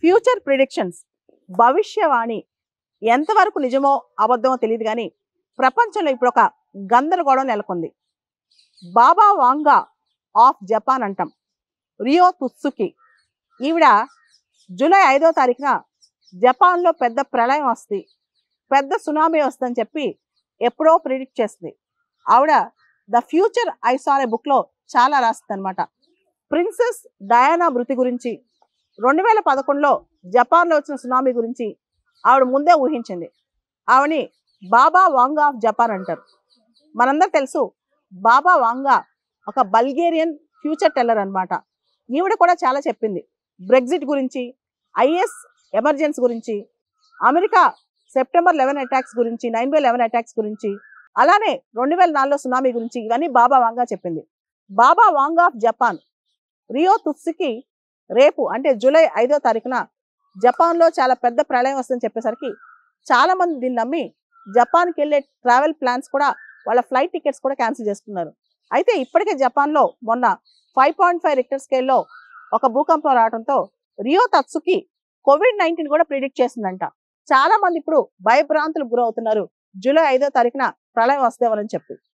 Future predictions, భవిష్యవాణి ఎంతవరకు నిజమో అబద్ధమో తెలియదు కానీ ప్రపంచంలో ఇప్పుడు ఒక గందరగోళం నెలకొంది. బాబా వాంగా ఆఫ్ జపాన్ అంటాం, రియో తుత్సుకి. ఈవిడ జూలై 5వ తారీఖున జపాన్లో పెద్ద ప్రళయం వస్తుంది, పెద్ద సునామీ వస్తుందని చెప్పి ఎప్పుడో ప్రిడిక్ట్ చేస్తుంది. ఆవిడ ద ఫ్యూచర్ ఐ సా అనే బుక్లో చాలా రాస్తుంది అనమాట. ప్రిన్సెస్ డయానా మృతి గురించి, 2011లో జపాన్లో వచ్చిన సునామీ గురించి ఆవిడ ముందే ఊహించింది. ఆవిడని బాబా వాంగా ఆఫ్ జపాన్ అంటారు. మనందరూ తెలుసు బాబా వాంగా ఒక బల్గేరియన్ ఫ్యూచర్ టెల్లర్ అనమాట. ఈవిడ కూడా చాలా చెప్పింది బ్రెగ్జిట్ గురించి, ఐఎస్ ఎమర్జెన్సీ గురించి, అమెరికా సెప్టెంబర్ 11 అటాక్స్ గురించి, 9/11 అటాక్స్ గురించి, అలానే 2004లో సునామీ గురించి, ఇవన్నీ బాబా వాంగా చెప్పింది. బాబా వాంగా ఆఫ్ జపాన్ రియో తుత్సుకి రేపు అంటే జూలై 5వ తారీఖున జపాన్లో చాలా పెద్ద ప్రళయం వస్తుందని చెప్పేసరికి చాలా మంది దీన్ని నమ్మి జపాన్కి వెళ్ళే ట్రావెల్ ప్లాన్స్ కూడా, వాళ్ళ ఫ్లైట్ టికెట్స్ కూడా క్యాన్సిల్ చేసుకున్నారు. అయితే ఇప్పటికే జపాన్లో మొన్న 5.5 రిక్టర్ స్కేల్లో ఒక భూకంపం రావడంతో రియో తత్సుకి COVID-19 కూడా ప్రిడిక్ట్ చేసిందంట. చాలా మంది ఇప్పుడు భయభ్రాంతులకు గురవుతున్నారు జూలై 5వ తారీఖున ప్రళయం వస్తేమని చెప్పి.